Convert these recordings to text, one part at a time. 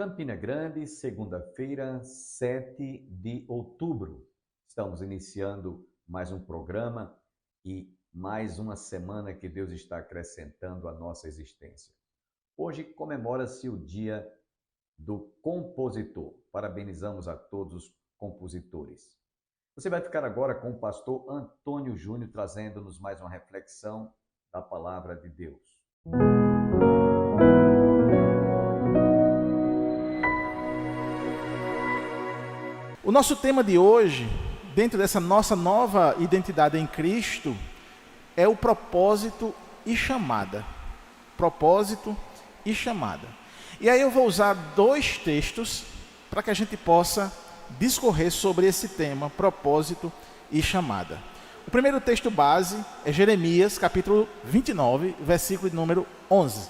Campina Grande, segunda-feira, 7 de outubro. Estamos iniciando mais um programa e mais uma semana que Deus está acrescentando à nossa existência. Hoje comemora-se o Dia do Compositor. Parabenizamos a todos os compositores. Você vai ficar agora com o pastor Antônio Júnior, trazendo-nos mais uma reflexão da palavra de Deus. O nosso tema de hoje, dentro dessa nossa nova identidade em Cristo, é o propósito e chamada. Propósito e chamada. E aí eu vou usar dois textos para que a gente possa discorrer sobre esse tema, propósito e chamada. O primeiro texto base é Jeremias, capítulo 29, versículo de número 11.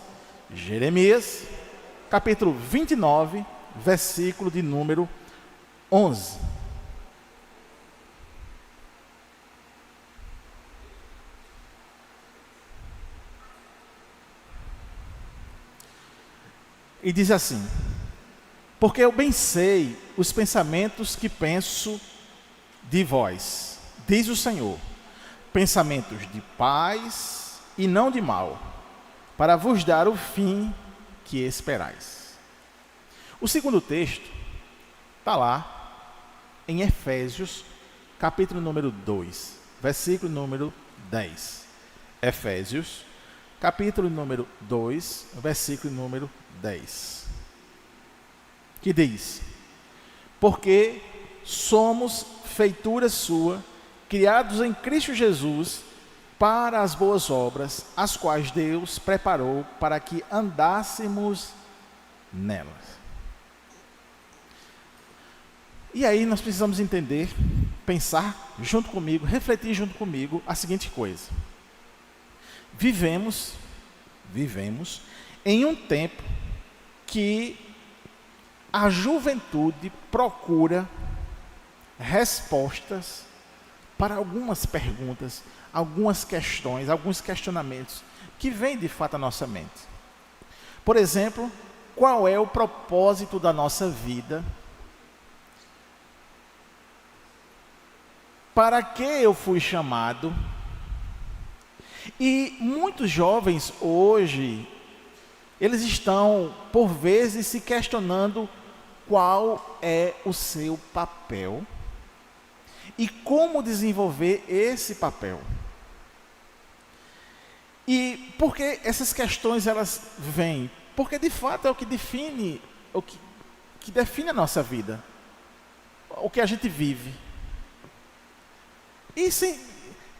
Jeremias, capítulo 29, versículo de número 11. E diz assim: porque eu bem sei os pensamentos que penso de vós, diz o Senhor, pensamentos de paz e não de mal, para vos dar o fim que esperais. O segundo texto está lá em Efésios, capítulo número 2, versículo número 10. Efésios, capítulo número 2, versículo número 10. Que diz: porque somos feitura sua, criados em Cristo Jesus, para as boas obras, as quais Deus preparou para que andássemos nelas. E aí nós precisamos entender, pensar junto comigo, refletir junto comigo a seguinte coisa. Vivemos em um tempo que a juventude procura respostas para algumas perguntas, algumas questões, alguns questionamentos que vêm de fato à nossa mente. Por exemplo, qual é o propósito da nossa vida? Para que eu fui chamado? E muitos jovens hoje, eles estão, por vezes, se questionando qual é o seu papel e como desenvolver esse papel. E por que essas questões elas vêm? Porque de fato é o que define, que define a nossa vida, o que a gente vive. E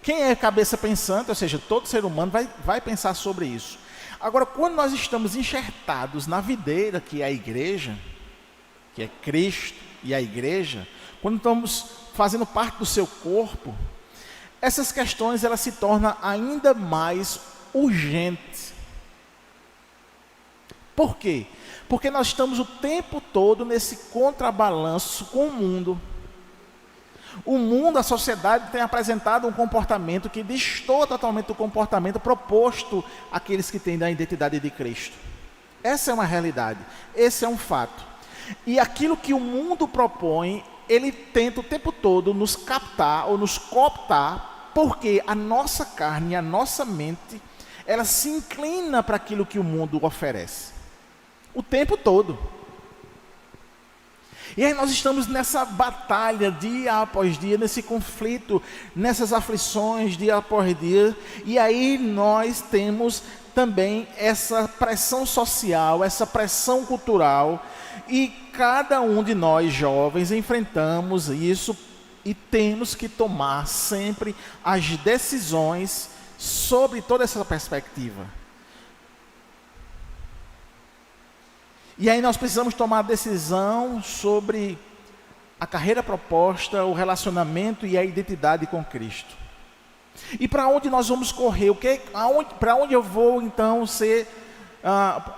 quem é cabeça pensante, ou seja, todo ser humano vai pensar sobre isso. Agora, quando nós estamos enxertados na videira, que é a igreja, que é Cristo e a igreja, quando estamos fazendo parte do seu corpo, essas questões elas se tornam ainda mais urgentes. Por quê? Porque nós estamos o tempo todo nesse contrabalanço com o mundo. O mundo, a sociedade tem apresentado um comportamento que destoa totalmente do comportamento proposto àqueles que têm da identidade de Cristo. Essa é uma realidade, esse é um fato. E aquilo que o mundo propõe, ele tenta o tempo todo nos captar ou nos cooptar, porque a nossa carne, a nossa mente, ela se inclina para aquilo que o mundo oferece. O tempo todo. E aí nós estamos nessa batalha dia após dia, nesse conflito, nessas aflições dia após dia. E aí nós temos também essa pressão social, essa pressão cultural. E cada um de nós jovens enfrentamos isso e temos que tomar sempre as decisões sobre toda essa perspectiva. E aí nós precisamos tomar a decisão sobre a carreira proposta, o relacionamento e a identidade com Cristo. E para onde nós vamos correr? Para onde eu vou então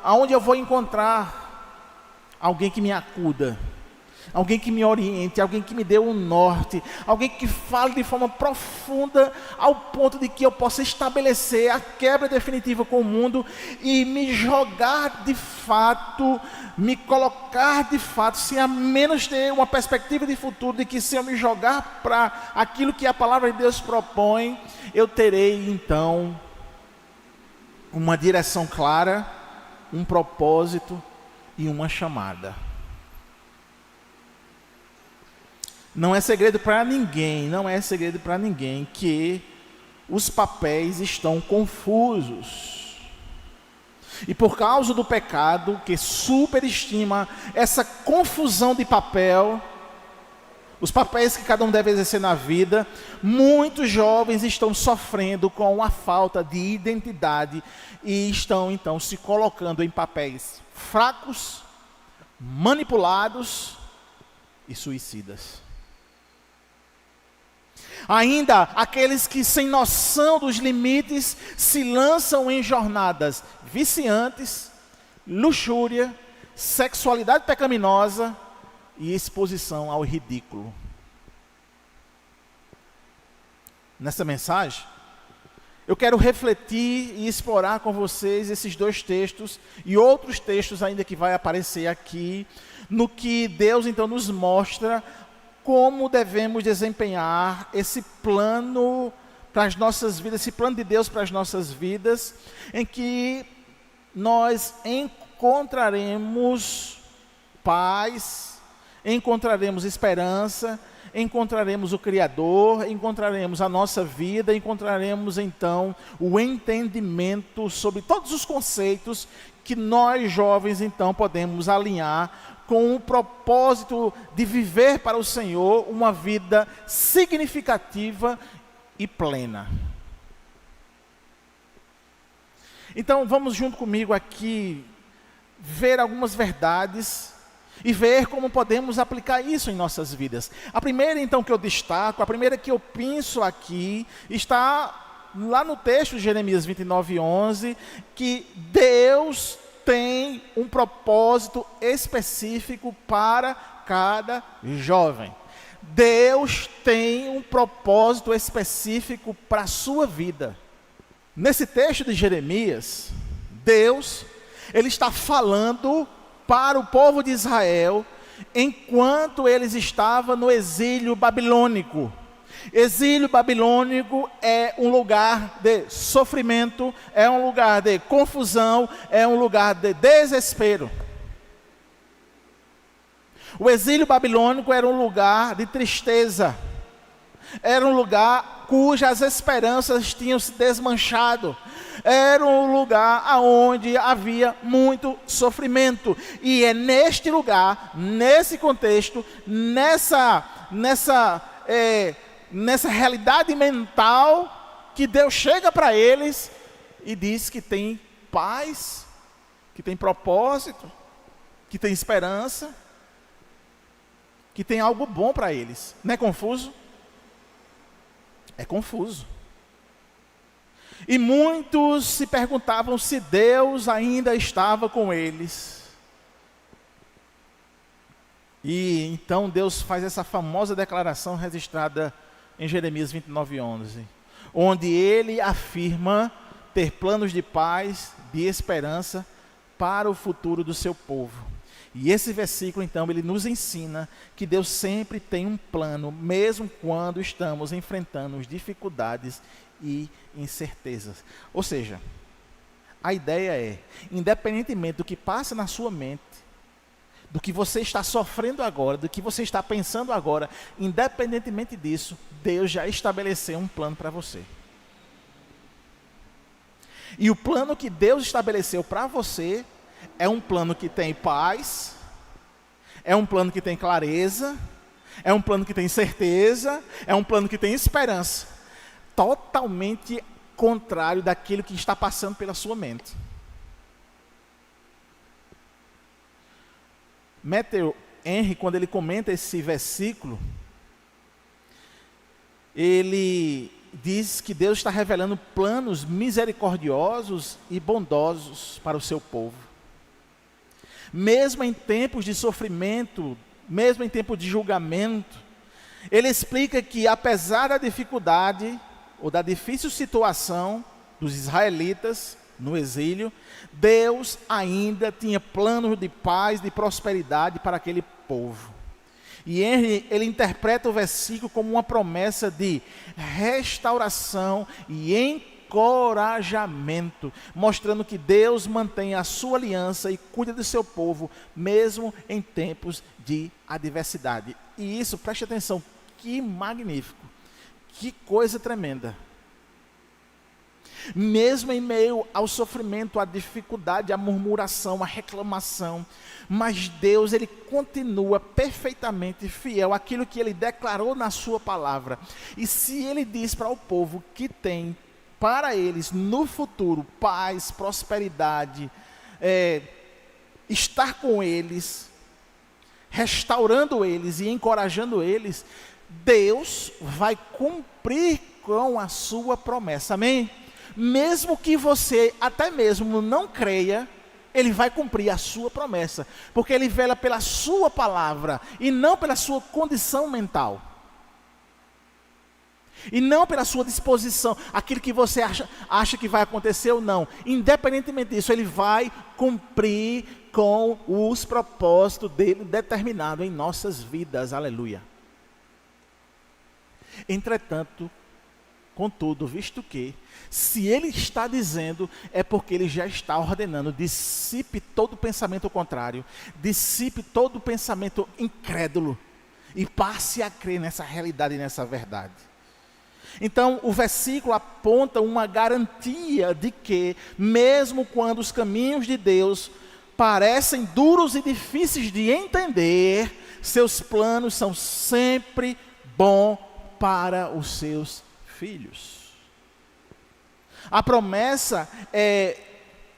aonde eu vou encontrar alguém que me acuda? alguém que me oriente, alguém que me dê um norte, alguém que fale de forma profunda ao ponto de que eu possa estabelecer a quebra definitiva com o mundo e me jogar de fato, me colocar de fato, sem a menos ter uma perspectiva de futuro de que se eu me jogar para aquilo que a palavra de Deus propõe, eu terei então uma direção clara, um propósito e uma chamada. Não é segredo para ninguém, que os papéis estão confusos. E por causa do pecado, que superestima essa confusão de papel, os papéis que cada um deve exercer na vida, muitos jovens estão sofrendo com a falta de identidade e estão então se colocando em papéis fracos, manipulados e suicidas. Ainda aqueles que sem noção dos limites se lançam em jornadas viciantes, luxúria, sexualidade pecaminosa e exposição ao ridículo. Nessa mensagem, eu quero refletir e explorar com vocês esses dois textos e outros textos ainda que vai aparecer aqui, no que Deus então nos mostra como devemos desempenhar esse plano para as nossas vidas, esse plano de Deus para as nossas vidas, em que nós encontraremos paz, encontraremos esperança, encontraremos o Criador, encontraremos a nossa vida, encontraremos então o entendimento sobre todos os conceitos que nós jovens então podemos alinhar com o propósito de viver para o Senhor uma vida significativa e plena. Então vamos junto comigo aqui ver algumas verdades e ver como podemos aplicar isso em nossas vidas. A primeira então que eu destaco, a primeira que eu penso aqui, está lá no texto de Jeremias 29:11, que Deus tem um propósito específico para cada jovem. Deus tem um propósito específico para a sua vida. Nesse texto de Jeremias, Deus, ele está falando para o povo de Israel enquanto eles estavam no exílio babilônico. Exílio babilônico é um lugar de sofrimento, é um lugar de confusão, é um lugar de desespero. O exílio babilônico era um lugar de tristeza, era um lugar cujas esperanças tinham se desmanchado, era um lugar onde havia muito sofrimento, e é neste lugar, nesse contexto, nessa realidade mental, que Deus chega para eles e diz que tem paz, que tem propósito, que tem esperança, que tem algo bom para eles. Não é confuso? É confuso. E muitos se perguntavam se Deus ainda estava com eles. E então Deus faz essa famosa declaração registrada em Jeremias 29:11, onde ele afirma ter planos de paz, de esperança para o futuro do seu povo. E esse versículo então ele nos ensina que Deus sempre tem um plano, mesmo quando estamos enfrentando dificuldades e incertezas. Ou seja, a ideia é, independentemente do que passa na sua mente, do que você está sofrendo agora, do que você está pensando agora, independentemente disso, Deus já estabeleceu um plano para você. E o plano que Deus estabeleceu para você é um plano que tem paz, é um plano que tem clareza, é um plano que tem certeza, é um plano que tem esperança. Totalmente contrário daquilo que está passando pela sua mente. Matthew Henry, quando ele comenta esse versículo, ele diz que Deus está revelando planos misericordiosos e bondosos para o seu povo. Mesmo em tempos de sofrimento, mesmo em tempo de julgamento, ele explica que apesar da dificuldade ou da difícil situação dos israelitas no exílio, Deus ainda tinha planos de paz, de prosperidade para aquele povo. E ele interpreta o versículo como uma promessa de restauração e encorajamento, mostrando que Deus mantém a sua aliança e cuida do seu povo, mesmo em tempos de adversidade. E isso, preste atenção, que magnífico, que coisa tremenda. Mesmo em meio ao sofrimento, à dificuldade, à murmuração, à reclamação, mas Deus, ele continua perfeitamente fiel àquilo que ele declarou na sua palavra. E se ele diz para o povo que tem para eles no futuro paz, prosperidade, estar com eles, restaurando eles e encorajando eles, Deus vai cumprir com a sua promessa, amém? Mesmo que você até mesmo não creia, ele vai cumprir a sua promessa, porque ele vela pela sua palavra e não pela sua condição mental, e não pela sua disposição, aquilo que você acha que vai acontecer ou não. Independentemente disso, ele vai cumprir com os propósitos dele determinados em nossas vidas, aleluia. Entretanto, contudo, visto que, se ele está dizendo, é porque ele já está ordenando, dissipe todo pensamento contrário, dissipe todo pensamento incrédulo, e passe a crer nessa realidade e nessa verdade. Então, o versículo aponta uma garantia de que, mesmo quando os caminhos de Deus parecem duros e difíceis de entender, seus planos são sempre bons para os seus filhos. A promessa é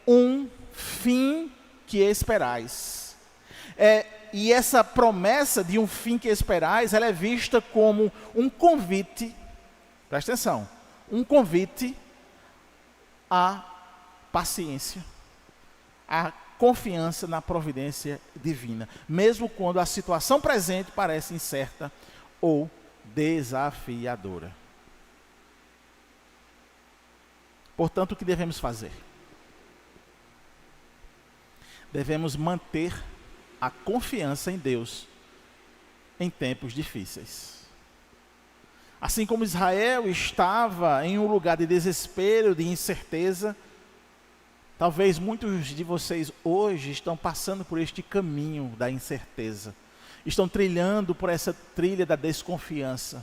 um fim que esperais. E essa promessa de um fim que esperais, ela é vista como um convite, presta atenção, um convite à paciência, à confiança na providência divina, mesmo quando a situação presente parece incerta ou desafiadora. Portanto, o que devemos fazer? Devemos manter a confiança em Deus em tempos difíceis. Assim como Israel estava em um lugar de desespero, de incerteza, talvez muitos de vocês hoje estão passando por este caminho da incerteza, estão trilhando por essa trilha da desconfiança,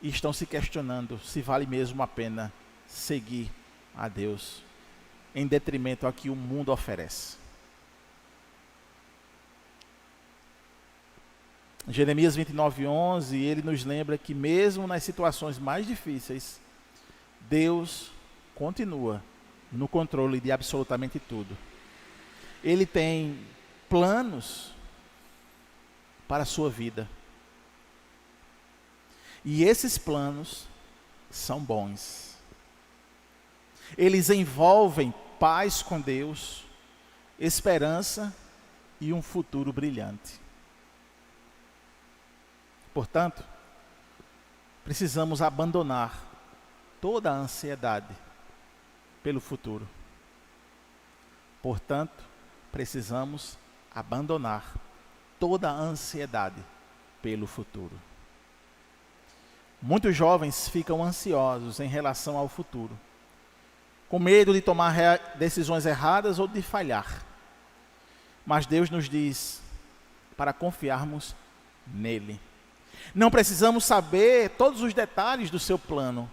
e estão se questionando se vale mesmo a pena seguir a Deus em detrimento ao que o mundo oferece. Jeremias 29:11, ele nos lembra que mesmo nas situações mais difíceis, Deus continua no controle de absolutamente tudo. Ele tem planos para a sua vida. E esses planos são bons. Eles envolvem paz com Deus, esperança e um futuro brilhante. Portanto, precisamos abandonar toda a ansiedade pelo futuro. Portanto, precisamos abandonar toda a ansiedade pelo futuro. Muitos jovens ficam ansiosos em relação ao futuro, com medo de tomar decisões erradas ou de falhar. Mas Deus nos diz para confiarmos nele. Não precisamos saber todos os detalhes do seu plano.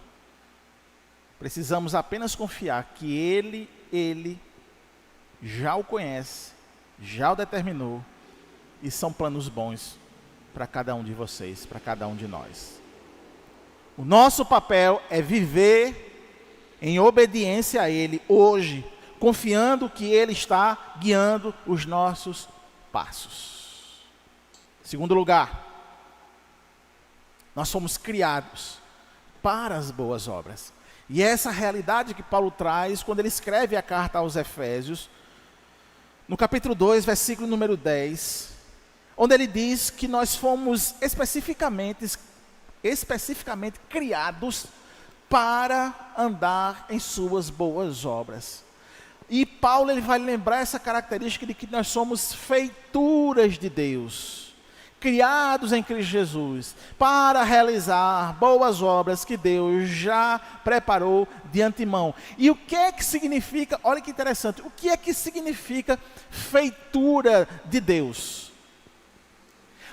Precisamos apenas confiar que Ele já o conhece, já o determinou, e são planos bons para cada um de vocês, para cada um de nós. O nosso papel é viver em obediência a Ele hoje, confiando que Ele está guiando os nossos passos. Segundo lugar, nós somos criados para as boas obras. E é essa realidade que Paulo traz quando ele escreve a carta aos Efésios, no capítulo 2, versículo número 10, onde ele diz que nós fomos especificamente criados para andar em suas boas obras. E Paulo ele vai lembrar essa característica de que nós somos feituras de Deus, criados em Cristo Jesus, para realizar boas obras que Deus já preparou de antemão. E o que é que significa, olha que interessante, o que é que significa feitura de Deus?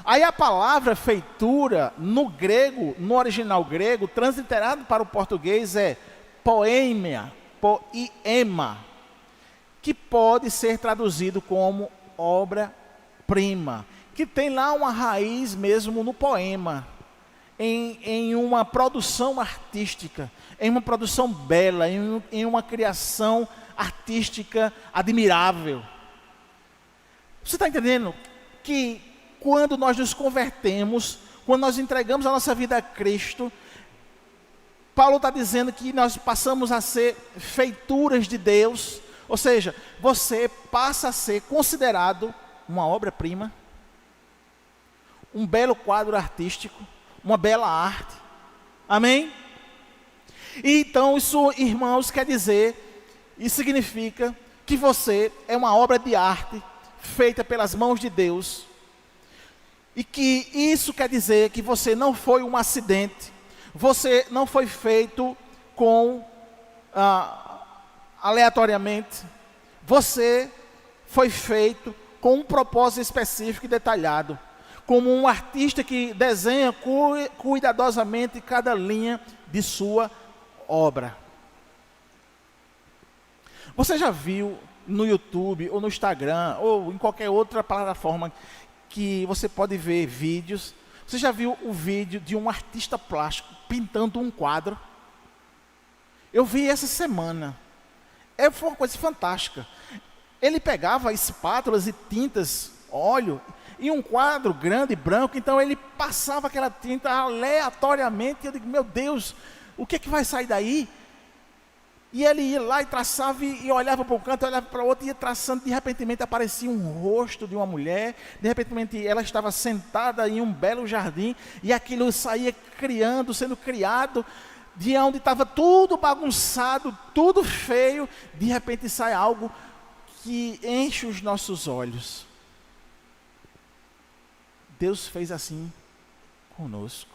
Aí a palavra feitura, no grego, no original grego, transliterado para o português é poema, que pode ser traduzido como obra-prima, que tem lá uma raiz mesmo no poema, em uma produção artística, em uma produção bela, em uma criação artística admirável. Você está entendendo que quando nós nos convertemos, quando nós entregamos a nossa vida a Cristo, Paulo está dizendo que nós passamos a ser feituras de Deus, ou seja, você passa a ser considerado uma obra-prima, um belo quadro artístico, uma bela arte. Amém? E então isso, irmãos, quer dizer e significa que você é uma obra de arte feita pelas mãos de Deus. E que isso quer dizer que você não foi um acidente, você não foi feito aleatoriamente, você foi feito com um propósito específico e detalhado, como um artista que desenha cuidadosamente cada linha de sua obra. Você já viu no YouTube, ou no Instagram, ou em qualquer outra plataforma que você pode ver vídeos, você já viu o vídeo de um artista plástico pintando um quadro? Eu vi essa semana. Foi uma coisa fantástica. Ele pegava espátulas e tintas, óleo, e um quadro grande, branco, então ele passava aquela tinta aleatoriamente, e eu digo, meu Deus, o que é que vai sair daí? E ele ia lá e traçava e olhava para um canto, olhava para o outro, e ia traçando, de repente aparecia um rosto de uma mulher, de repente ela estava sentada em um belo jardim, e aquilo saía sendo criado, de onde estava tudo bagunçado, tudo feio, de repente sai algo que enche os nossos olhos. Deus fez assim conosco.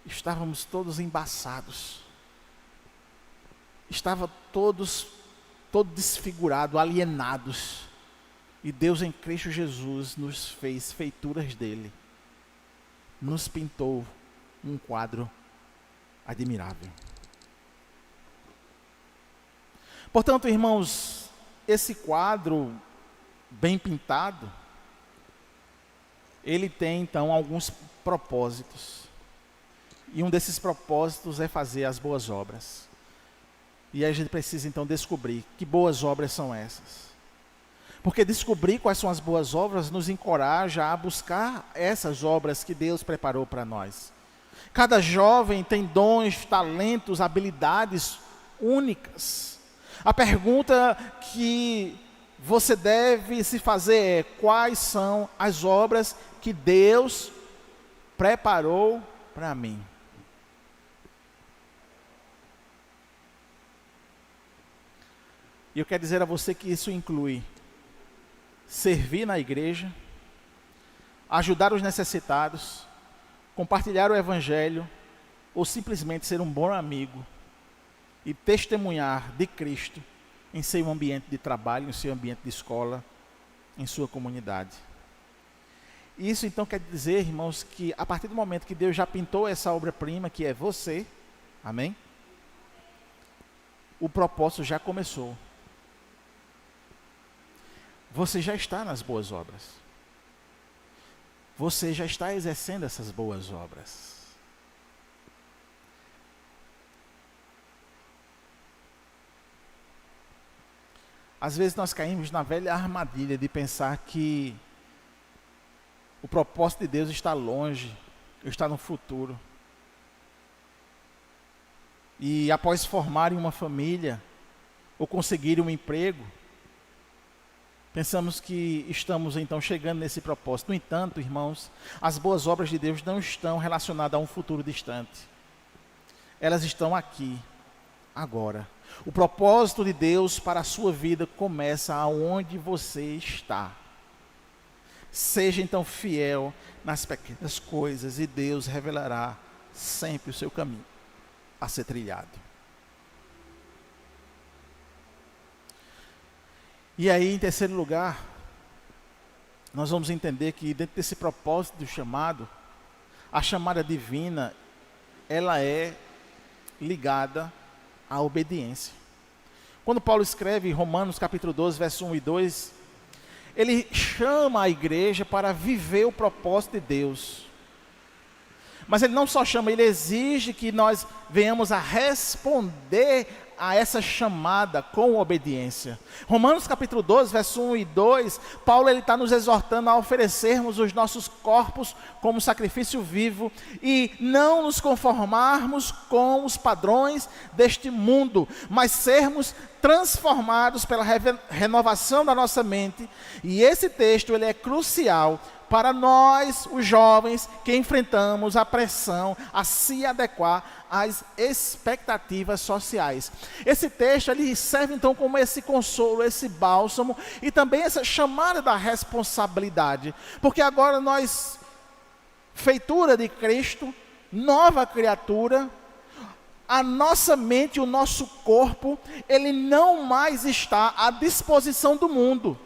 Estávamos todos embaçados. Estava todo desfigurado, alienados. E Deus em Cristo Jesus nos fez feituras dele. Nos pintou um quadro admirável. Portanto, irmãos, esse quadro bem pintado, ele tem então alguns propósitos. E um desses propósitos é fazer as boas obras. E a gente precisa então descobrir que boas obras são essas. Porque descobrir quais são as boas obras nos encoraja a buscar essas obras que Deus preparou para nós. Cada jovem tem dons, talentos, habilidades únicas. A pergunta que você deve se fazer é: quais são as obras que Deus preparou para mim? E eu quero dizer a você que isso inclui servir na igreja, ajudar os necessitados, compartilhar o evangelho, ou simplesmente ser um bom amigo e testemunhar de Cristo em seu ambiente de trabalho, em seu ambiente de escola, em sua comunidade. Isso então quer dizer, irmãos, que a partir do momento que Deus já pintou essa obra-prima, que é você, amém? O propósito já começou. Você já está nas boas obras. Você já está exercendo essas boas obras. Às vezes nós caímos na velha armadilha de pensar que o propósito de Deus está longe, está no futuro. E após formarem uma família, ou conseguirem um emprego, Pensamos que estamos então chegando nesse propósito. No entanto, irmãos, as boas obras de Deus não estão relacionadas a um futuro distante. Elas estão aqui, agora. O propósito de Deus para a sua vida começa aonde você está. Seja então fiel nas pequenas coisas e Deus revelará sempre o seu caminho a ser trilhado. E aí, em terceiro lugar, nós vamos entender que dentro desse propósito do chamado, a chamada divina, ela é ligada à obediência. Quando Paulo escreve em Romanos capítulo 12, verso 1 e 2, ele chama a igreja para viver o propósito de Deus. Mas ele não só chama, ele exige que nós venhamos a responder a essa chamada com obediência. Romanos capítulo 12, verso 1 e 2, Paulo está nos exortando a oferecermos os nossos corpos como sacrifício vivo e não nos conformarmos com os padrões deste mundo, mas sermos transformados pela renovação da nossa mente. E esse texto ele é crucial para nós, os jovens, que enfrentamos a pressão a se adequar às expectativas sociais. Esse texto ele serve então como esse consolo, esse bálsamo e também essa chamada da responsabilidade, porque agora nós, feitura de Cristo, nova criatura, a nossa mente, o nosso corpo, ele não mais está à disposição do mundo.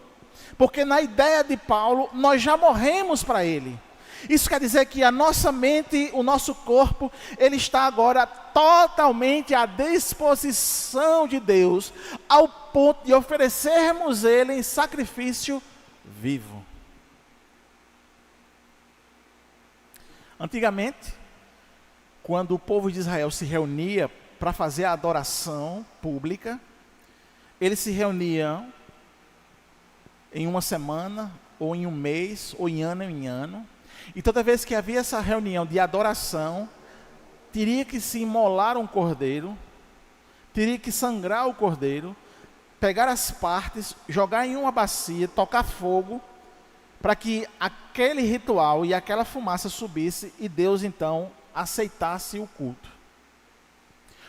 Porque na ideia de Paulo, nós já morremos para ele. Isso quer dizer que a nossa mente, o nosso corpo, ele está agora totalmente à disposição de Deus, ao ponto de oferecermos ele em sacrifício vivo. Antigamente, quando o povo de Israel se reunia para fazer a adoração pública, eles se reuniam em uma semana, ou em um mês, ou em ano. E toda vez que havia essa reunião de adoração, teria que se imolar um cordeiro, teria que sangrar o cordeiro, pegar as partes, jogar em uma bacia, tocar fogo, para que aquele ritual e aquela fumaça subisse e Deus então aceitasse o culto.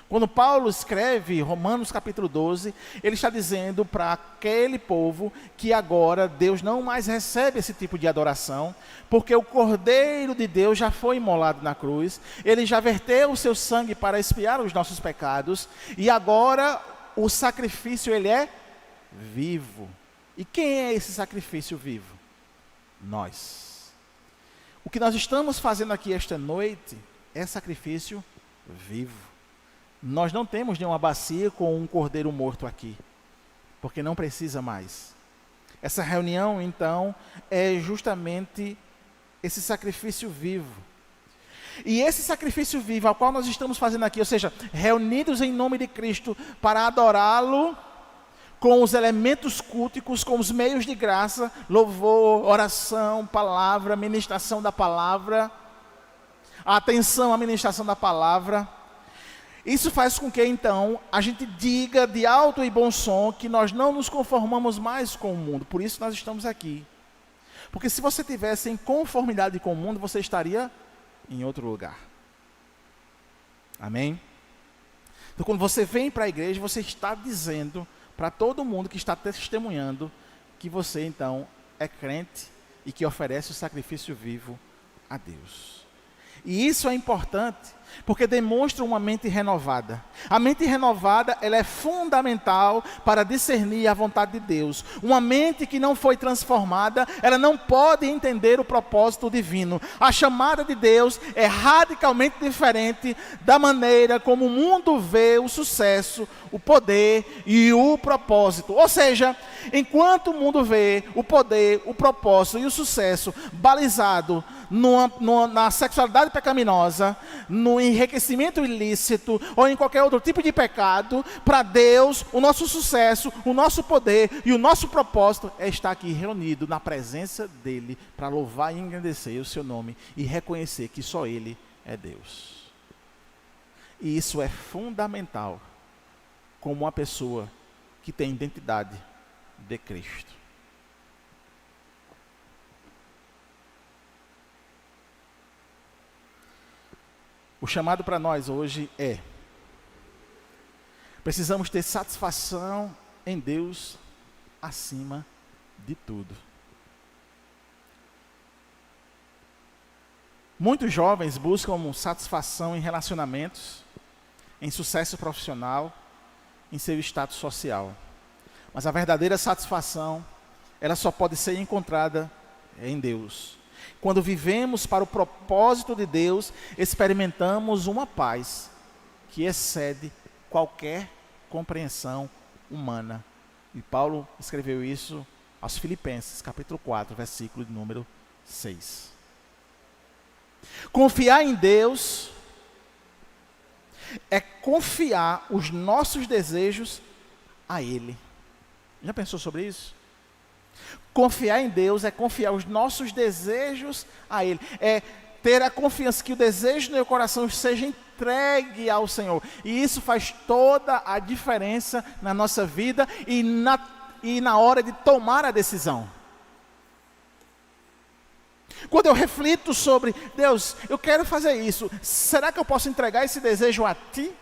Quando Paulo escreve Romanos capítulo 12, ele está dizendo para aquele povo que agora Deus não mais recebe esse tipo de adoração, porque o Cordeiro de Deus já foi imolado na cruz, ele já verteu o seu sangue para expiar os nossos pecados, e agora o sacrifício ele é vivo. E quem é esse sacrifício vivo? Nós. O que nós estamos fazendo aqui esta noite é sacrifício vivo. Nós não temos nenhuma bacia com um cordeiro morto aqui, porque não precisa mais. Essa reunião, então, é justamente esse sacrifício vivo. E esse sacrifício vivo, ao qual nós estamos fazendo aqui, ou seja, reunidos em nome de Cristo para adorá-lo, com os elementos culticos, com os meios de graça, louvor, oração, palavra, ministração da palavra, atenção à ministração da palavra. Isso faz com que, então, a gente diga de alto e bom som que nós não nos conformamos mais com o mundo. Por isso nós estamos aqui. Porque se você estivesse em conformidade com o mundo, você estaria em outro lugar. Amém? Então, quando você vem para a igreja, você está dizendo para todo mundo que está testemunhando que você, então, é crente e que oferece o sacrifício vivo a Deus. E isso é importante, porque demonstra uma mente renovada. A mente renovada, ela é fundamental para discernir a vontade de Deus. Uma mente que não foi transformada, ela não pode entender o propósito divino. A chamada de Deus é radicalmente diferente da maneira como o mundo vê o sucesso, o poder e o propósito. Ou seja, enquanto o mundo vê o poder, o propósito e o sucesso balizado na sexualidade pecaminosa, no enriquecimento ilícito ou em qualquer outro tipo de pecado, para Deus, o nosso sucesso, o nosso poder e o nosso propósito é estar aqui reunido na presença dEle para louvar e engrandecer o seu nome e reconhecer que só Ele é Deus. E isso é fundamental como uma pessoa que tem identidade de Cristo. O chamado para nós hoje é: precisamos ter satisfação em Deus acima de tudo. Muitos jovens buscam satisfação em relacionamentos, em sucesso profissional, em seu status social. Mas a verdadeira satisfação, ela só pode ser encontrada em Deus. Quando vivemos para o propósito de Deus, experimentamos uma paz que excede qualquer compreensão humana. E Paulo escreveu isso aos Filipenses, capítulo 4, versículo de número 6. Confiar em Deus é confiar os nossos desejos a Ele. Já pensou sobre isso? Confiar em Deus é confiar os nossos desejos a Ele. É ter a confiança que o desejo do meu coração seja entregue ao Senhor. E isso faz toda a diferença na nossa vida e na hora de tomar a decisão. Quando eu reflito sobre, Deus, eu quero fazer isso, será que eu posso entregar esse desejo a Ti?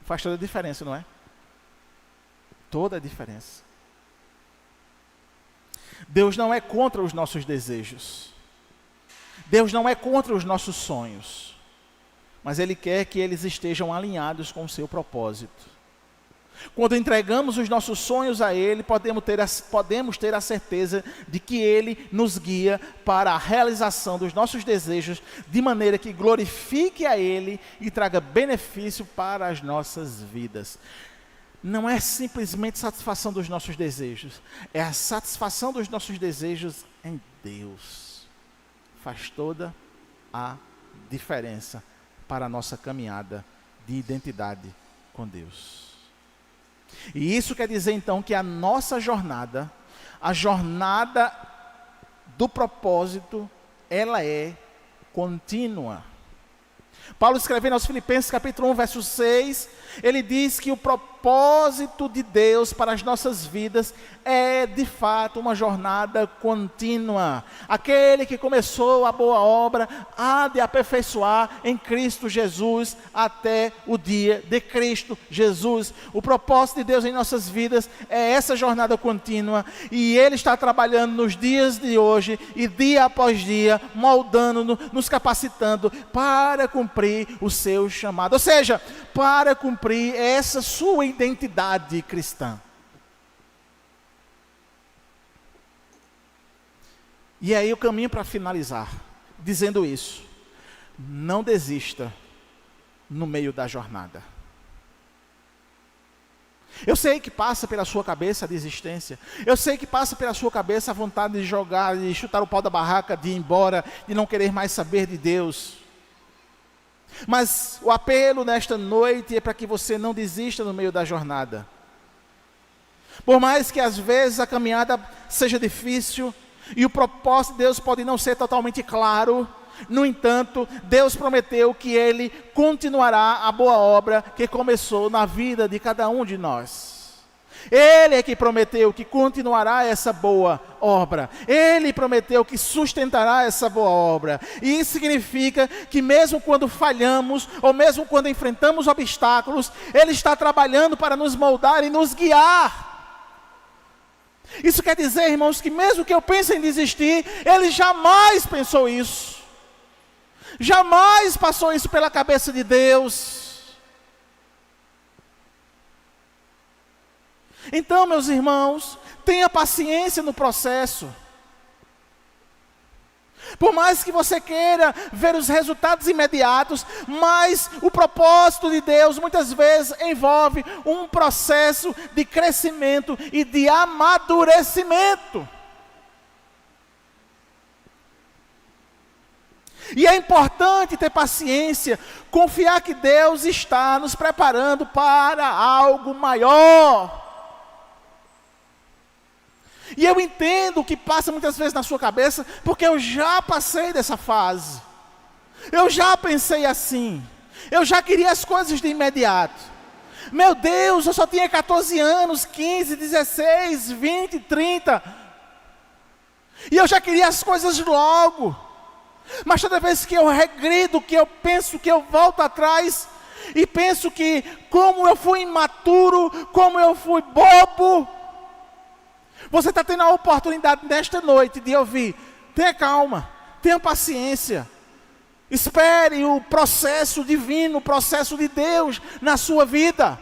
Faz toda a diferença, não é? Toda a diferença. Deus não é contra os nossos desejos. Deus não é contra os nossos sonhos. Mas Ele quer que eles estejam alinhados com o seu propósito. Quando entregamos os nossos sonhos a Ele, podemos ter a certeza de que Ele nos guia para a realização dos nossos desejos, de maneira que glorifique a Ele e traga benefício para as nossas vidas. Não é simplesmente satisfação dos nossos desejos, é a satisfação dos nossos desejos em Deus. Faz toda a diferença para a nossa caminhada de identidade com Deus. E isso quer dizer então que a nossa jornada, a jornada do propósito, ela é contínua. Paulo escrevendo aos Filipenses capítulo 1, verso 6, ele diz que o propósito de Deus para as nossas vidas é de fato uma jornada contínua. Aquele que começou a boa obra há de aperfeiçoar em Cristo Jesus até o dia de Cristo Jesus. O propósito de Deus em nossas vidas é essa jornada contínua, e Ele está trabalhando nos dias de hoje e dia após dia, moldando-nos, nos capacitando para cumprir o seu chamado, ou seja, para cumprir essa sua identidade cristã. E aí eu caminho para finalizar, dizendo isso: não desista no meio da jornada. Eu sei que passa pela sua cabeça a desistência, eu sei que passa pela sua cabeça a vontade de jogar, de chutar o pau da barraca, de ir embora, de não querer mais saber de Deus. Mas o apelo nesta noite é para que você não desista no meio da jornada. Por mais que às vezes a caminhada seja difícil e o propósito de Deus pode não ser totalmente claro, no entanto, Deus prometeu que Ele continuará a boa obra que começou na vida de cada um de nós. Ele é que prometeu que continuará essa boa obra. Ele prometeu que sustentará essa boa obra. E isso significa que mesmo quando falhamos, ou mesmo quando enfrentamos obstáculos, Ele está trabalhando para nos moldar e nos guiar. Isso quer dizer, irmãos, que mesmo que eu pense em desistir, Ele jamais pensou isso. Jamais passou isso pela cabeça de Deus. Então, meus irmãos, tenha paciência no processo. Por mais que você queira ver os resultados imediatos, mas o propósito de Deus muitas vezes envolve um processo de crescimento e de amadurecimento. E é importante ter paciência, confiar que Deus está nos preparando para algo maior. E eu entendo o que passa muitas vezes na sua cabeça, porque eu já passei dessa fase. Eu já pensei assim. Eu já queria as coisas de imediato. Meu Deus, eu só tinha 14 anos, 15, 16, 20, 30. E eu já queria as coisas logo. Mas toda vez que eu regrido, que eu penso que eu volto atrás, e penso que como eu fui imaturo, como eu fui bobo, você está tendo a oportunidade nesta noite de ouvir: tenha calma, tenha paciência, espere o processo divino, o processo de Deus na sua vida.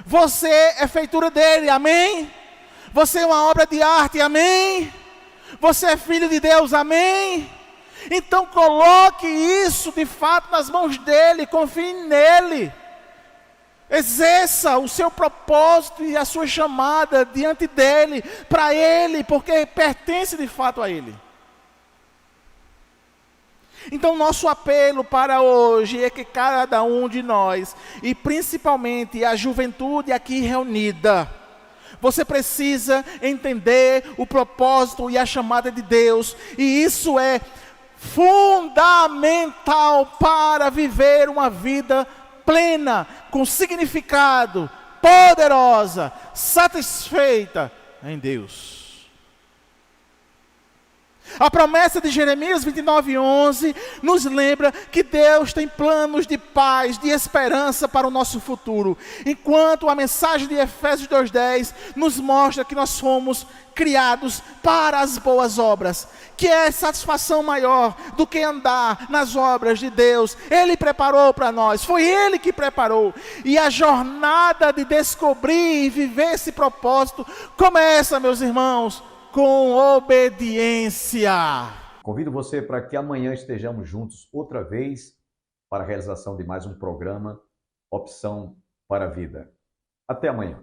Você é feitura dele, amém? Você é uma obra de arte, amém? Você é filho de Deus, amém? Então coloque isso de fato nas mãos dele, confie nele. Exerça o seu propósito e a sua chamada diante dele, para ele, porque pertence de fato a ele. Então nosso apelo para hoje é que cada um de nós, e principalmente a juventude aqui reunida, você precisa entender o propósito e a chamada de Deus, e isso é fundamental para viver uma vida plena, com significado, poderosa, satisfeita em Deus. A promessa de Jeremias 29:11 nos lembra que Deus tem planos de paz, de esperança para o nosso futuro. Enquanto a mensagem de Efésios 2:10 nos mostra que nós fomos criados para as boas obras, que é satisfação maior do que andar nas obras de Deus. Ele preparou para nós, foi Ele que preparou. E a jornada de descobrir e viver esse propósito começa, meus irmãos, com obediência. Convido você para que amanhã estejamos juntos outra vez para a realização de mais um programa Opção para a Vida. Até amanhã.